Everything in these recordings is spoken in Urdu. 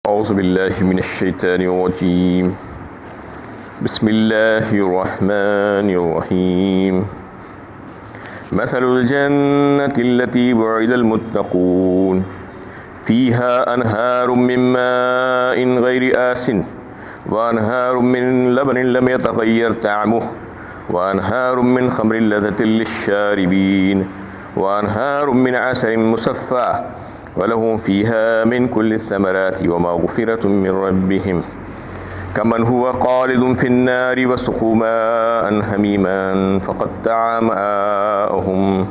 أعوذ بالله من الشيطان الرجيم. بسم الله الرحمن الرحيم. مثل الجنة التي وعد المتقون فيها أنهار من ماء غير آسن وأنهار من لبن لم يتغير طعمه وأنهار من خمر لذة للشاربين وأنهار من عسل مصفى ولهم فيها من كل الثمرات ومغفرة من ربهم كمن هو خالد في النار وسقوا ماء حمیما فقطع أمعاءهم.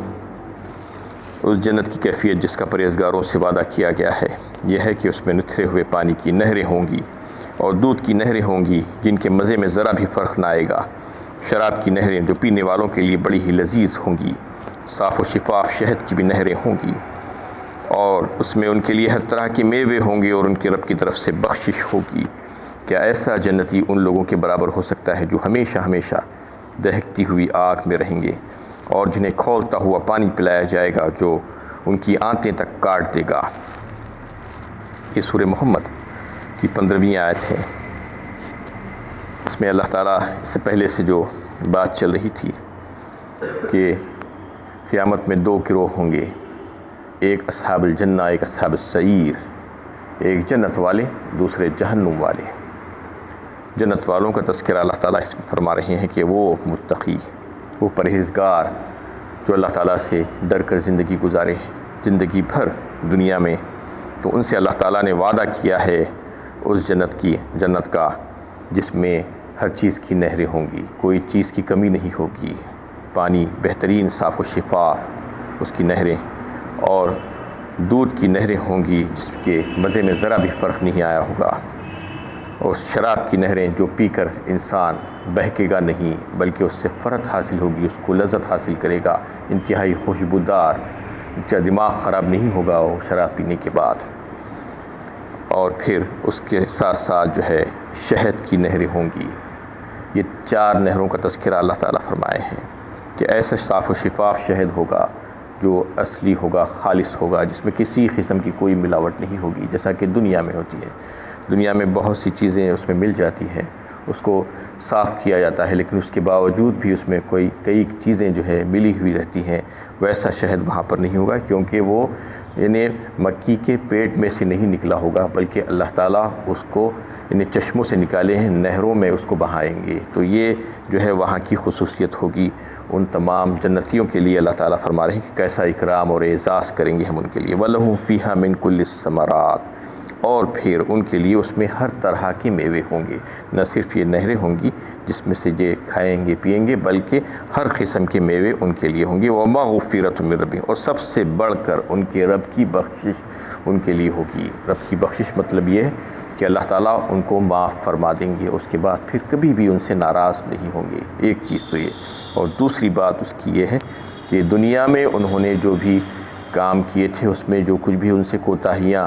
اس جنت کی کیفیت جس کا پرہیزگاروں سے وعدہ کیا گیا ہے یہ ہے کہ اس میں نتھرے ہوئے پانی کی نہریں ہوں گی اور دودھ کی نہریں ہوں گی جن کے مزے میں ذرا بھی فرق نہ آئے گا. شراب کی نہریں جو پینے والوں کے لیے بڑی ہی لذیذ ہوں گی. صاف و شفاف شہد کی بھی نہریں ہوں گی اور اس میں ان کے لیے ہر طرح کے میوے ہوں گے اور ان کے رب کی طرف سے بخشش ہوگی. کیا ایسا جنتی ان لوگوں کے برابر ہو سکتا ہے جو ہمیشہ ہمیشہ دہکتی ہوئی آگ میں رہیں گے اور جنہیں کھولتا ہوا پانی پلایا جائے گا جو ان کی آنتیں تک کاٹ دے گا. یہ سورہ محمد کی 15ویں آیت ہے. اس میں اللہ تعالیٰ اس سے پہلے سے جو بات چل رہی تھی کہ قیامت میں 2 گروہ ہوں گے، ایک اصحاب الجنہ ایک اصحاب السعیر، ایک جنت والے دوسرے جہنم والے. جنت والوں کا تذکرہ اللہ تعالیٰ اس میں فرما رہے ہیں کہ وہ متقی، وہ پرہیزگار جو اللہ تعالیٰ سے ڈر کر زندگی گزارے زندگی بھر دنیا میں، تو ان سے اللہ تعالیٰ نے وعدہ کیا ہے اس جنت کا جس میں ہر چیز کی نہریں ہوں گی، کوئی چیز کی کمی نہیں ہوگی. پانی بہترین صاف و شفاف اس کی نہریں اور دودھ کی نہریں ہوں گی جس کے مزے میں ذرا بھی فرق نہیں آیا ہوگا، اور شراب کی نہریں جو پی کر انسان بہکے گا نہیں بلکہ اس سے فرحت حاصل ہوگی، اس کو لذت حاصل کرے گا، انتہائی خوشبودار، دماغ خراب نہیں ہوگا وہ شراب پینے کے بعد. اور پھر اس کے ساتھ ساتھ جو ہے شہد کی نہریں ہوں گی. یہ 4 نہروں کا تذکرہ اللہ تعالیٰ فرمائے ہیں کہ ایسا صاف و شفاف شہد ہوگا جو اصلی ہوگا، خالص ہوگا، جس میں کسی قسم کی کوئی ملاوٹ نہیں ہوگی جیسا کہ دنیا میں ہوتی ہے. دنیا میں بہت سی چیزیں اس میں مل جاتی ہیں، اس کو صاف کیا جاتا ہے لیکن اس کے باوجود بھی اس میں کئی چیزیں جو ہے ملی ہوئی رہتی ہیں. ویسا شہد وہاں پر نہیں ہوگا کیونکہ وہ یعنی مکی کے پیٹ میں سے نہیں نکلا ہوگا بلکہ اللہ تعالیٰ اس کو یعنی چشموں سے نکالے ہیں، نہروں میں اس کو بہائیں گے. تو یہ جو ہے وہاں کی خصوصیت ہوگی. ان تمام جنتیوں کے لیے اللہ تعالیٰ فرما رہے ہیں کہ کیسا اکرام اور اعزاز کریں گے ہم ان کے لیے. وَلَهُمْ فِيهَا مِن كُلِّ الثَّمَرَاتِ، اور پھر ان کے لیے اس میں ہر طرح کے میوے ہوں گے. نہ صرف یہ نہریں ہوں گی جس میں سے یہ کھائیں گے پئیں گے بلکہ ہر قسم کے میوے ان کے لیے ہوں گے. وَمَغْفِرَةٌ مِّن رَّبِّهِمْ، اور سب سے بڑھ کر ان کے رب کی بخشش ان کے لیے ہوگی. رب کی بخشش مطلب یہ ہے کہ اللہ تعالیٰ ان کو معاف فرما دیں گے، اس کے بعد پھر کبھی بھی ان سے ناراض نہیں ہوں گے. ایک چیز تو یہ، اور دوسری بات اس کی یہ ہے کہ دنیا میں انہوں نے جو بھی کام کیے تھے اس میں جو کچھ بھی ان سے کوتاہیاں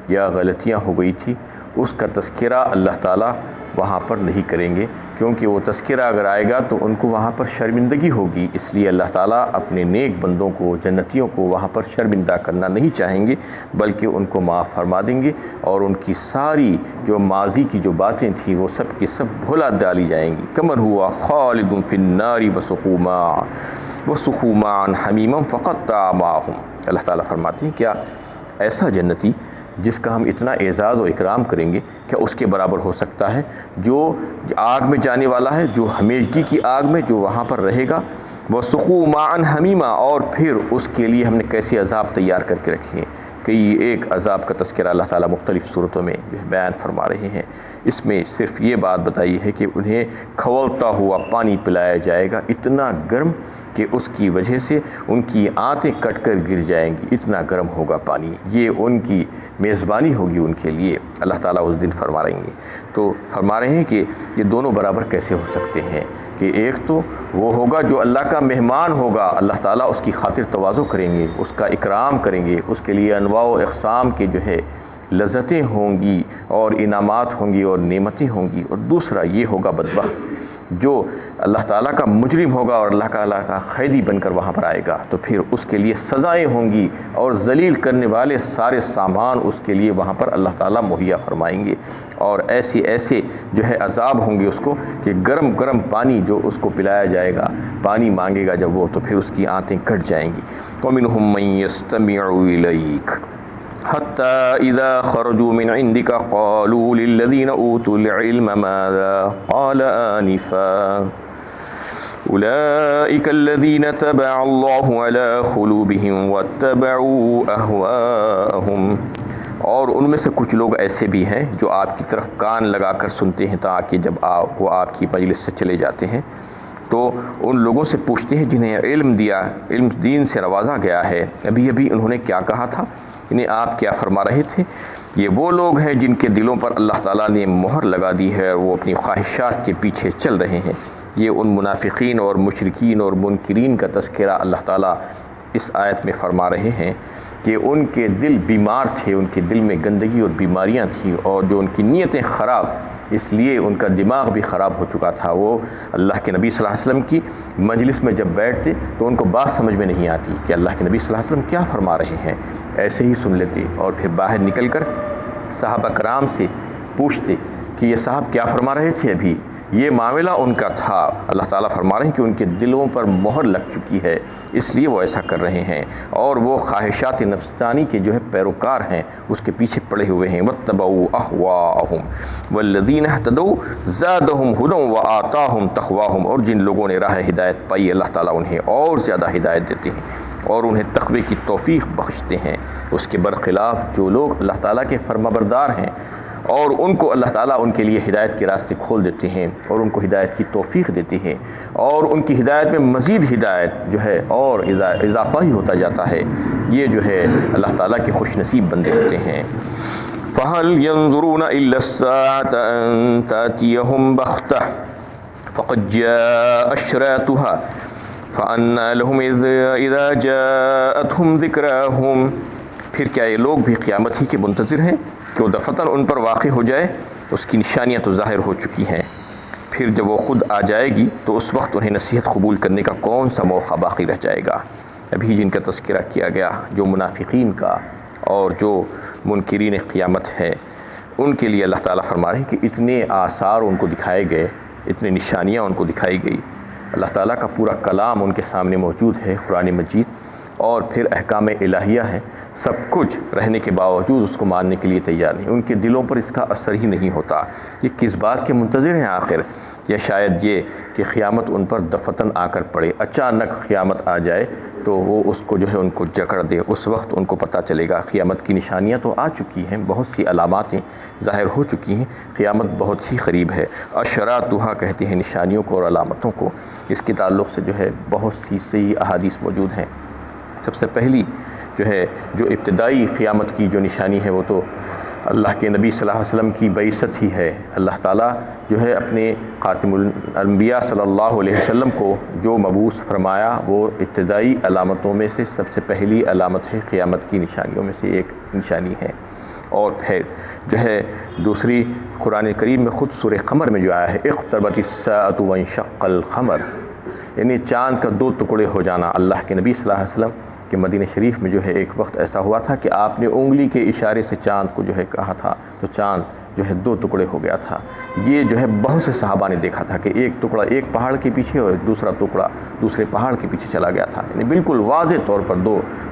یا غلطیاں ہو گئی تھی اس کا تذکرہ اللہ تعالیٰ وہاں پر نہیں کریں گے، کیونکہ وہ تذکرہ اگر آئے گا تو ان کو وہاں پر شرمندگی ہوگی. اس لیے اللہ تعالیٰ اپنے نیک بندوں کو، جنتیوں کو وہاں پر شرمندہ کرنا نہیں چاہیں گے بلکہ ان کو معاف فرما دیں گے اور ان کی ساری جو ماضی کی جو باتیں تھیں وہ سب کی سب بھلا ڈالی جائیں گی. کمن ہوا خالد فی النار وسقوا ماء حمیما فقطع امعاءهم. اللہ تعالیٰ فرماتے ہیں کیا ایسا جنتی جس کا ہم اتنا اعزاز و اکرام کریں گے کیا اس کے برابر ہو سکتا ہے جو آگ میں جانے والا ہے، جو ہمیشگی کی آگ میں جو وہاں پر رہے گا. وَسُقُوا مَاءً حَمِيمًا، اور پھر اس کے لیے ہم نے کیسے عذاب تیار کر کے رکھے ہیں. ایک عذاب کا تذکرہ اللہ تعالیٰ مختلف صورتوں میں بیان فرما رہے ہیں. اس میں صرف یہ بات بتائی ہے کہ انہیں کھولتا ہوا پانی پلایا جائے گا اتنا گرم کہ اس کی وجہ سے ان کی آنتیں کٹ کر گر جائیں گی، اتنا گرم ہوگا پانی. یہ ان کی میزبانی ہوگی ان کے لیے، اللہ تعالیٰ اس دن فرما رہیں گے. تو فرما رہے ہیں کہ یہ دونوں برابر کیسے ہو سکتے ہیں کہ ایک تو وہ ہوگا جو اللہ کا مہمان ہوگا، اللہ تعالیٰ اس کی خاطر تواضع کریں گے، اس کا اکرام کریں گے، اس کے لیے انواع و اقسام کے جو ہے لذتیں ہوں گی اور انعامات ہوں گی اور نعمتیں ہوں گی. اور دوسرا یہ ہوگا بدبخت جو اللہ تعالیٰ کا مجرم ہوگا اور اللہ تعالیٰ کا قیدی بن کر وہاں پر آئے گا تو پھر اس کے لیے سزائیں ہوں گی اور ذلیل کرنے والے سارے سامان اس کے لیے وہاں پر اللہ تعالیٰ مہیا فرمائیں گے، اور ایسے جو ہے عذاب ہوں گے اس کو کہ گرم گرم پانی جو اس کو پلایا جائے گا، پانی مانگے گا جب وہ تو پھر اس کی آنتیں کٹ جائیں گی۔ وَمِنْهُمْ مَنْ يَسْتَمِعُ إِلَيْكَ حَتَّى إِذَا خَرَجُوا مِنْ عِنْدِكَ قَالُوا لِلَّذِينَ أُوتُوا الْعِلْمَ مَاذَا قَالَ آنِفًا أُولَئِكَ الَّذِينَ طَبَعَ اللَّهُ عَلَى قُلُوبِهِمْ وَاتَّبَعُوا أَهْوَاءَهُمْ، اور ان میں سے کچھ لوگ ایسے بھی ہیں جو آپ کی طرف کان لگا کر سنتے ہیں تاکہ جب وہ آپ کی مجلس سے چلے جاتے ہیں تو ان لوگوں سے پوچھتے ہیں جنہیں علم دین سے نوازا گیا ہے، ابھی انہوں نے کیا کہا تھا، انہیں آپ کیا فرما رہے تھے۔ یہ وہ لوگ ہیں جن کے دلوں پر اللہ تعالیٰ نے مہر لگا دی ہے اور وہ اپنی خواہشات کے پیچھے چل رہے ہیں۔ یہ ان منافقین اور مشرکین اور منکرین کا تذکرہ اللہ تعالیٰ اس آیت میں فرما رہے ہیں کہ ان کے دل بیمار تھے، ان کے دل میں گندگی اور بیماریاں تھیں، اور جو ان کی نیتیں خراب، اس لیے ان کا دماغ بھی خراب ہو چکا تھا۔ وہ اللہ کے نبی صلی اللہ علیہ وسلم کی مجلس میں جب بیٹھتے تو ان کو بات سمجھ میں نہیں آتی کہ اللہ کے نبی صلی اللہ علیہ وسلم کیا فرما رہے ہیں، ایسے ہی سن لیتے اور پھر باہر نکل کر صحابہ کرام سے پوچھتے کہ یہ صاحب کیا فرما رہے تھے ابھی، یہ معاملہ ان کا تھا۔ اللہ تعالیٰ فرما رہے ہیں کہ ان کے دلوں پر مہر لگ چکی ہے، اس لیے وہ ایسا کر رہے ہیں، اور وہ خواہشات نفسانی کے جو ہے پیروکار ہیں، اس کے پیچھے پڑے ہوئے ہیں۔ وَاتَّبَعُوا أَهْوَاءَهُمْ وَالَّذِينَ اهْتَدَوْا زَادَهُمْ هُدًى وَآتَاهُمْ تَقْوَاهُمْ، اور جن لوگوں نے راہ ہدایت پائی اللہ تعالیٰ انہیں اور زیادہ ہدایت دیتے ہیں اور انہیں تقوی کی توفیق بخشتے ہیں۔ اس کے برخلاف جو لوگ اللہ تعالیٰ کے فرمانبردار ہیں اور ان کو اللہ تعالیٰ ان کے لیے ہدایت کے راستے کھول دیتے ہیں اور ان کو ہدایت کی توفیق دیتے ہیں، اور ان کی ہدایت میں مزید ہدایت جو ہے اور اضافہ ہی ہوتا جاتا ہے، یہ جو ہے اللہ تعالیٰ کے خوش نصیب بندے ہوتے ہیں۔ فَهَلْ يَنظُرُونَ إِلَّا السَّاعَةَ أَن تَأْتِيَهُمْ بَغْتَةً فَقَدْ جَاءَ أَشْرَاطُهَا فَأَنَّىٰ لَهُمْ إِذَا جَاءَتْهُمْ ذِكْرَاهُمْ، پھر کیا یہ لوگ بھی قیامت ہی کے منتظر ہیں کہ وہ دفتن ان پر واقع ہو جائے؟ اس کی نشانیاں تو ظاہر ہو چکی ہیں، پھر جب وہ خود آ جائے گی تو اس وقت انہیں نصیحت قبول کرنے کا کون سا موقع باقی رہ جائے گا۔ ابھی جن کا تذکرہ کیا گیا، جو منافقین کا اور جو منکرین قیامت ہے، ان کے لیے اللہ تعالیٰ فرما رہے ہیں کہ اتنے آثار ان کو دکھائے گئے، اتنی نشانیاں ان کو دکھائی گئی۔ اللہ تعالیٰ کا پورا کلام ان کے سامنے موجود ہے، قرآن مجید، اور پھر احکام الہیہ ہیں، سب کچھ رہنے کے باوجود اس کو ماننے کے لیے تیار نہیں، ان کے دلوں پر اس کا اثر ہی نہیں ہوتا۔ یہ کس بات کے منتظر ہیں آخر؟ یا شاید یہ کہ قیامت ان پر دفتن آ کر پڑے، اچانک قیامت آ جائے تو وہ اس کو جو ہے ان کو جکڑ دے، اس وقت ان کو پتہ چلے گا۔ قیامت کی نشانیاں تو آ چکی ہیں، بہت سی علاماتیں ظاہر ہو چکی ہیں، قیامت بہت ہی قریب ہے۔ اشراطھا کہتے ہیں نشانیوں کو اور علامتوں کو۔ اس کے تعلق سے جو ہے بہت سی صحیح احادیث موجود ہیں۔ سب سے پہلی جو ہے جو ابتدائی قیامت کی جو نشانی ہے وہ تو اللہ کے نبی صلی اللہ علیہ وسلم کی بعثت ہی ہے۔ اللہ تعالیٰ جو ہے اپنے خاتم الانبیاء صلی اللہ علیہ وسلم کو جو مبعوث فرمایا، وہ ابتدائی علامتوں میں سے سب سے پہلی علامت ہے، قیامت کی نشانیوں میں سے ایک نشانی ہے۔ اور پھر جو ہے دوسری قرآن کریم میں خود سورہ قمر میں جو آیا ہے، اقتربت الساعۃ وانشق القمر، یعنی چاند کا دو ٹکڑے ہو جانا۔ اللہ کے نبی صلی اللہ علیہ وسلم کہ مدینہ شریف میں جو ہے ایک وقت ایسا ہوا تھا کہ آپ نے انگلی کے اشارے سے چاند کو جو ہے کہا تھا تو چاند جو ہے دو ٹکڑے ہو گیا تھا۔ یہ جو ہے بہت سے صحابہ نے دیکھا تھا کہ ایک ٹکڑا ایک پہاڑ کے پیچھے اور دوسرا ٹکڑا دوسرے پہاڑ کے پیچھے چلا گیا تھا، یعنی بالکل واضح طور پر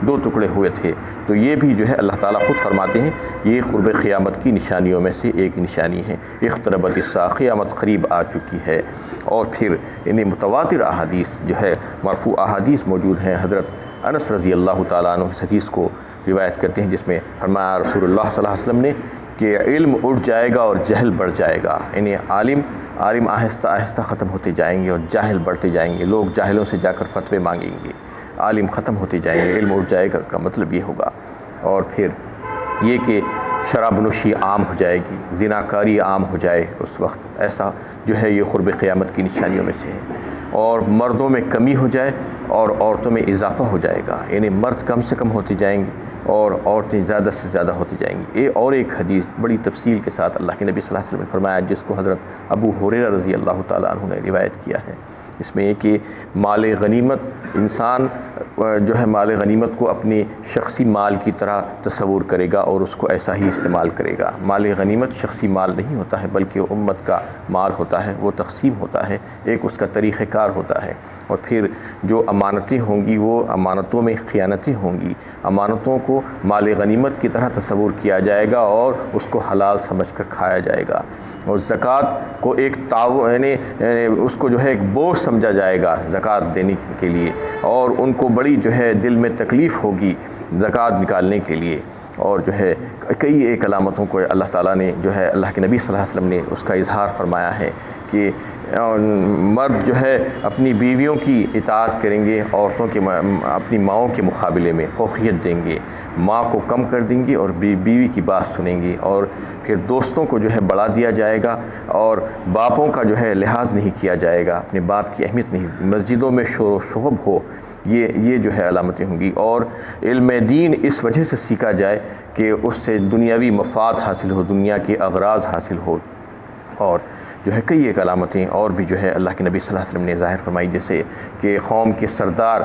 دو ٹکڑے ہوئے تھے۔ تو یہ بھی جو ہے اللہ تعالیٰ خود فرماتے ہیں یہ قرب قیامت کی نشانیوں میں سے ایک نشانی ہے۔ اقتربت الساعہ، قیامت قریب آ چکی ہے۔ اور پھر انہیں متواتر احادیث جو ہے مرفوع احادیث موجود ہیں۔ حضرت انس رضی اللہ تعالیٰ عنہ اس حدیث کو روایت کرتے ہیں جس میں فرمایا رسول اللہ صلی اللہ علیہ وسلم نے کہ علم اٹھ جائے گا اور جہل بڑھ جائے گا، یعنی عالم آہستہ آہستہ ختم ہوتے جائیں گے اور جاہل بڑھتے جائیں گے، لوگ جاہلوں سے جا کر فتوے مانگیں گے، عالم ختم ہوتے جائیں گے، علم اٹھ جائے گا کا مطلب یہ ہوگا۔ اور پھر یہ کہ شراب نوشی عام ہو جائے گی، زناکاری عام ہو جائے اس وقت، ایسا جو ہے یہ قرب قیامت کی نشانیوں میں سے ہے۔ اور مردوں میں کمی ہو جائے اور عورتوں میں اضافہ ہو جائے گا، یعنی مرد کم سے کم ہوتے جائیں گے اور عورتیں زیادہ سے زیادہ ہوتی جائیں گی۔ اور ایک حدیث بڑی تفصیل کے ساتھ اللہ کے نبی صلی اللہ علیہ وسلم نے فرمایا، جس کو حضرت ابو ہریرہ رضی اللہ تعالیٰ عنہ نے روایت کیا ہے، اس میں یہ کہ مال غنیمت، انسان جو ہے مال غنیمت کو اپنے شخصی مال کی طرح تصور کرے گا اور اس کو ایسا ہی استعمال کرے گا۔ مال غنیمت شخصی مال نہیں ہوتا ہے، بلکہ امت کا مال ہوتا ہے، وہ تقسیم ہوتا ہے، ایک اس کا طریقہ کار ہوتا ہے۔ اور پھر جو امانتیں ہوں گی وہ امانتوں میں خیانتیں ہوں گی، امانتوں کو مال غنیمت کی طرح تصور کیا جائے گا اور اس کو حلال سمجھ کر کھایا جائے گا۔ اور زکوٰۃ کو ایک یعنی اس کو جو ہے ایک بوجھ سمجھا جائے گا زکوٰۃ دینے کے لیے، اور ان کو بڑی جو ہے دل میں تکلیف ہوگی زکوٰۃ نکالنے کے لیے۔ اور جو ہے کئی ایک علامتوں کو اللہ تعالیٰ نے جو ہے اللہ کے نبی صلی اللہ علیہ وسلم نے اس کا اظہار فرمایا ہے کہ مرد جو ہے اپنی بیویوں کی اطاعت کریں گے، عورتوں کے اپنی ماؤں کے مقابلے میں فوقیت دیں گے، ماں کو کم کر دیں گی اور بیوی کی بات سنیں گی، اور پھر دوستوں کو جو ہے بڑھا دیا جائے گا اور باپوں کا جو ہے لحاظ نہیں کیا جائے گا، اپنے باپ کی اہمیت نہیں، مسجدوں میں شور و شغب ہو، یہ جو ہے علامتیں ہوں گی۔ اور علم دین اس وجہ سے سیکھا جائے کہ اس سے دنیاوی مفاد حاصل ہو، دنیا کے اغراض حاصل ہو۔ اور جو ہے کئی ایک علامتیں اور بھی جو ہے اللہ کے نبی صلی اللہ علیہ وسلم نے ظاہر فرمائی، جیسے کہ قوم کے سردار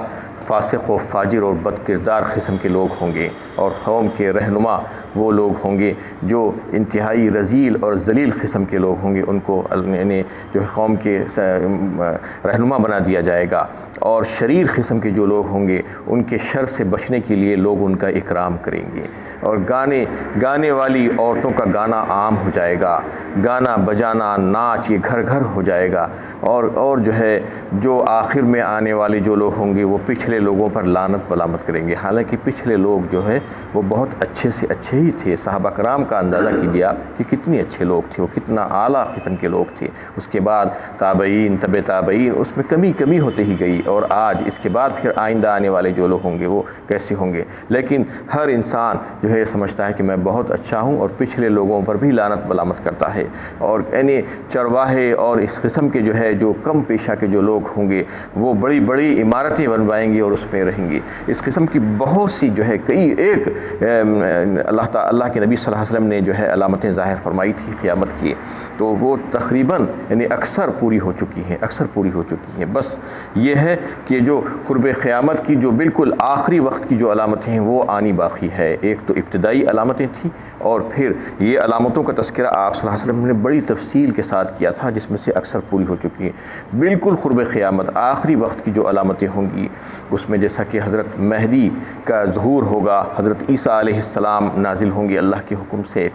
فاسق و فاجر اور بد کردار قسم کے لوگ ہوں گے، اور قوم کے رہنما وہ لوگ ہوں گے جو انتہائی رذیل اور ذلیل قسم کے لوگ ہوں گے، ان کو یعنی جو قوم کے رہنما بنا دیا جائے گا، اور شریر قسم کے جو لوگ ہوں گے ان کے شر سے بچنے کے لیے لوگ ان کا اکرام کریں گے، اور گانے والی عورتوں کا گانا عام ہو جائے گا، گانا بجانا ناچ یہ گھر گھر ہو جائے گا، اور جو ہے جو آخر میں آنے والے جو لوگ ہوں گے وہ پچھلے لوگوں پر لعنت ملامت کریں گے، حالانکہ پچھلے لوگ جو ہے وہ بہت اچھے سے اچھے ہی تھے۔ صحابہ کرام کا اندازہ کیجیے آپ کہ کتنے اچھے لوگ تھے، وہ کتنا اعلیٰ قسم کے لوگ تھے۔ اس کے بعد تابعین، تبع تابعین، اس میں کمی ہوتے ہی گئی، اور آج اس کے بعد پھر آئندہ آنے والے جو لوگ ہوں گے وہ کیسے ہوں گے۔ لیکن ہر انسان جو ہے سمجھتا ہے کہ میں بہت اچھا ہوں، اور پچھلے لوگوں پر بھی لعنت ملامت کرتا ہے، اور یعنی چرواہے اور اس قسم کے جو ہے جو کم پیشہ کے جو لوگ ہوں گے وہ بڑی بڑی عمارتیں بنوائیں گے اور اس میں رہیں گے۔ اس قسم کی بہت سی جو ہے کئی ایک اللہ کے نبی صلی اللہ علیہ وسلم نے جو ہے علامتیں ظاہر فرمائی تھی قیامت کی، تو وہ تقریباً یعنی اکثر پوری ہو چکی ہیں۔ بس یہ ہے کہ جو قرب قیامت کی جو بالکل آخری وقت کی جو علامتیں ہیں وہ آنی باقی ہے۔ ایک تو ابتدائی علامتیں تھیں، اور پھر یہ علامتوں کا تذکرہ آپ صلی اللہ علیہ وسلم نے بڑی تفصیل کے ساتھ کیا تھا، جس میں سے اکثر پوری ہو چکی ہیں۔ بالکل قرب قیامت آخری وقت کی جو علامتیں ہوں گی اس میں جیسا کہ حضرت مہدی کا ظہور ہوگا، حضرت عیسیٰ علیہ السلام نازل ہوں گے اللہ کے حکم سے،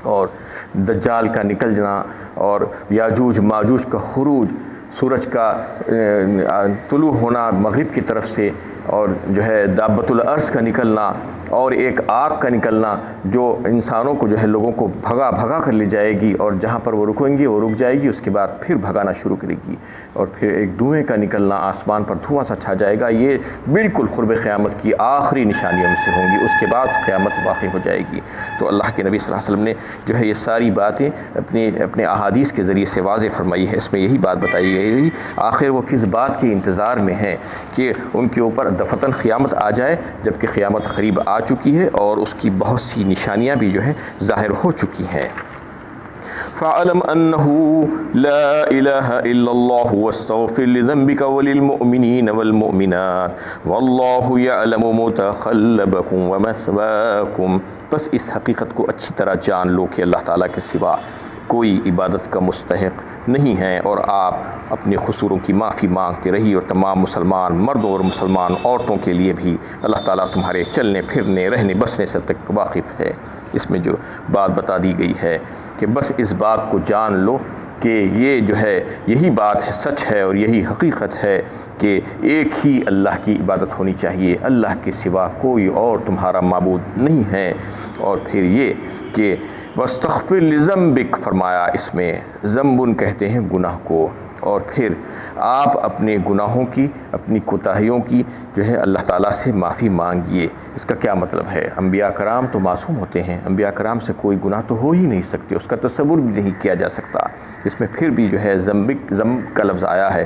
اور دجال کا نکل جانا، اور یاجوج ماجوج کا خروج، سورج کا طلوع ہونا مغرب کی طرف سے، اور جو ہے دابۃ الارض کا نکلنا، اور ایک آگ کا نکلنا جو انسانوں کو جو ہے لوگوں کو بھگا کر لے جائے گی، اور جہاں پر وہ رکیں گی وہ رک جائے گی، اس کے بعد پھر بھگانا شروع کرے گی، اور پھر ایک دھوئیں کا نکلنا، آسمان پر دھواں سا چھا جائے گا۔ یہ بالکل قرب قیامت کی آخری نشانیوں میں سے ہوں گی، اس کے بعد قیامت واقع ہو جائے گی۔ تو اللہ کے نبی صلی اللہ علیہ وسلم نے جو ہے یہ ساری باتیں اپنے احادیث کے ذریعے سے واضح فرمائی ہے۔ اس میں یہی بات بتائی گئی، آخر وہ کس بات کے انتظار میں ہیں کہ ان کے اوپر دفتن قیامت آ جائے، جبکہ قیامت قریب آ چکی ہے اور اس کی بہت سی نشانیاں بھی جو ہے ظاہر ہو چکی ہیں۔ فَاعْلَمْ أَنَّهُ لَا إِلَهَ إِلَّا اللَّهُ وَاسْتَغْفِرْ لِذَنبِكَ وَلِلْمُؤْمِنِينَ وَالْمُؤْمِنَاتِ وَاللَّهُ يَعْلَمُ مُتَقَلَّبَكُمْ وَمَثْوَاكُمْ۔ بس اس حقیقت کو اچھی طرح جان لو کہ اللہ تعالیٰ کے سوا کوئی عبادت کا مستحق نہیں ہے، اور آپ اپنے قصوروں کی معافی مانگتے رہی، اور تمام مسلمان مردوں اور مسلمان عورتوں کے لیے بھی اللہ تعالیٰ تمہارے چلنے پھرنے رہنے بسنے سے تک واقف ہے۔ اس میں جو بات بتا دی گئی ہے کہ بس اس بات کو جان لو کہ یہ جو ہے یہی بات ہے، سچ ہے، اور یہی حقیقت ہے کہ ایک ہی اللہ کی عبادت ہونی چاہیے، اللہ کے سوا کوئی اور تمہارا معبود نہیں ہے۔ اور پھر یہ کہ وَاسْتَغْفِرْ لِذَنبِكَ فرمایا، اس میں ذنبن کہتے ہیں گناہ کو، اور پھر آپ اپنے گناہوں کی، اپنی کوتاہیوں کی جو ہے اللہ تعالیٰ سے معافی مانگیے۔ اس کا کیا مطلب ہے؟ انبیاء کرام تو معصوم ہوتے ہیں، انبیاء کرام سے کوئی گناہ تو ہو ہی نہیں سکتے، اس کا تصور بھی نہیں کیا جا سکتا۔ اس میں پھر بھی جو ہے ذنب کا لفظ آیا ہے،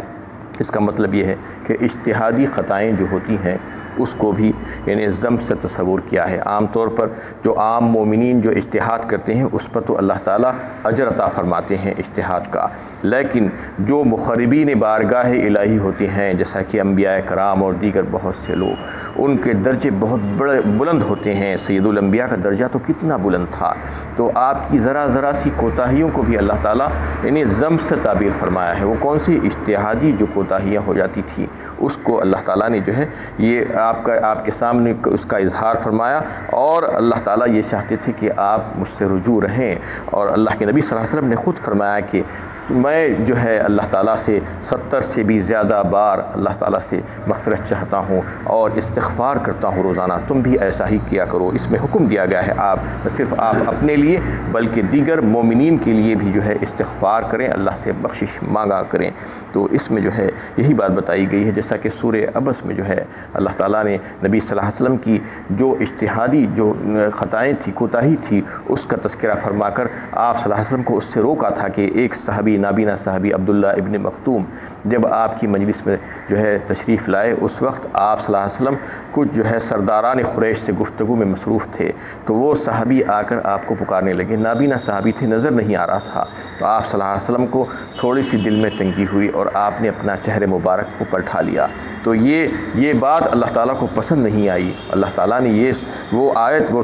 اس کا مطلب یہ ہے کہ اجتہادی خطائیں جو ہوتی ہیں اس کو بھی یعنی ذنب سے تصور کیا ہے۔ عام طور پر جو عام مومنین جو اجتہاد کرتے ہیں اس پر تو اللہ تعالیٰ اجر عطا فرماتے ہیں اجتہاد کا، لیکن جو مخربین بارگاہ الہی ہوتے ہیں جیسا کہ انبیاء کرام اور دیگر بہت سے لوگ، ان کے درجے بہت بڑے بلند ہوتے ہیں۔ سید الانبیاء کا درجہ تو کتنا بلند تھا، تو آپ کی ذرا سی کوتاہیوں کو بھی اللہ تعالیٰ یعنی ذنب سے تعبیر فرمایا ہے۔ وہ کون سی اجتہادی جو کوتاہیاں ہو جاتی تھیں اس کو اللہ تعالیٰ نے جو ہے یہ آپ کے سامنے اس کا اظہار فرمایا، اور اللہ تعالیٰ یہ چاہتے تھے کہ آپ مجھ سے رجوع رہیں، اور اللہ کے نبی صلی اللہ علیہ وسلم نے خود فرمایا کہ میں جو ہے اللہ تعالیٰ سے 70 سے بھی زیادہ بار اللہ تعالیٰ سے مغفرت چاہتا ہوں اور استغفار کرتا ہوں روزانہ، تم بھی ایسا ہی کیا کرو۔ اس میں حکم دیا گیا ہے آپ نہ صرف آپ اپنے لیے بلکہ دیگر مومنین کے لیے بھی جو ہے استغفار کریں، اللہ سے بخشش مانگا کریں۔ تو اس میں جو ہے یہی بات بتائی گئی ہے، جیسا کہ سورہ عبس میں جو ہے اللہ تعالیٰ نے نبی صلی اللہ علیہ وسلم کی جو اجتہادی جو خطائیں تھی، کوتاہی تھی، اس کا تذکرہ فرما کر آپ صلی اللہ علیہ وسلم کو اس سے روکا تھا کہ ایک صحابی نابینا صحابی عبداللہ ابن مکتوم جب آپ کی مجلس میں جو ہے تشریف لائے، اس وقت آپ صلی اللہ علیہ وسلم کچھ جو ہے سرداران قریش سے گفتگو میں مصروف تھے، تو وہ صحابی آ کر آپ کو پکارنے لگے۔ نابینا صحابی تھے، نظر نہیں آ رہا تھا، تو آپ صلی اللہ علیہ وسلم کو تھوڑی سی دل میں تنگی ہوئی اور آپ نے اپنا چہرے مبارک کو پلٹا لیا۔ تو یہ بات اللہ تعالیٰ کو پسند نہیں آئی۔ اللہ تعالیٰ نے وہ آیت وہ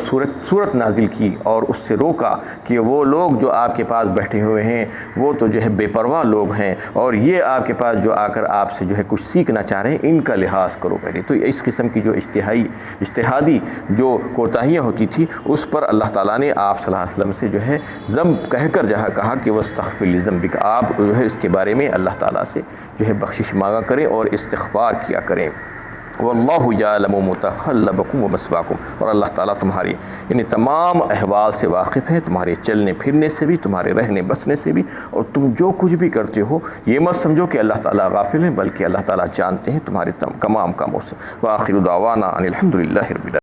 صورت نازل کی اور اس سے روکا کہ وہ لوگ جو آپ کے پاس بیٹھے ہوئے ہیں وہ تو جو ہے بے پرواہ لوگ ہیں، اور یہ آپ کے پاس جو آ کر آپ سے جو ہے کچھ سیکھنا چاہ رہے ہیں، ان کا لحاظ کرو پہلے۔ تو اس قسم کی جو اجتہادی جو کوتاہیاں ہوتی تھی اس پر اللہ تعالیٰ نے آپ صلی اللہ علیہ وسلم سے جو ہے ذنب کہہ کر جہاں کہا کہ وَاسْتَغْفِرْ لِذَنْبِكَ، آپ جو ہے اس کے بارے میں اللہ تعالیٰ سے جو ہے بخشش مانگا کریں اور استغفار کیا کریں۔ واللہ یعلم متقلبکم ومثواکم، اور اللہ تعالیٰ تمہاری یعنی تمام احوال سے واقف ہے، تمہارے چلنے پھرنے سے بھی، تمہارے رہنے بسنے سے بھی، اور تم جو کچھ بھی کرتے ہو یہ مت سمجھو کہ اللہ تعالیٰ غافل ہیں، بلکہ اللہ تعالیٰ جانتے ہیں تمہارے تمام کاموں سے۔ وآخر دعوانا ان الحمد للہ رب العالمین۔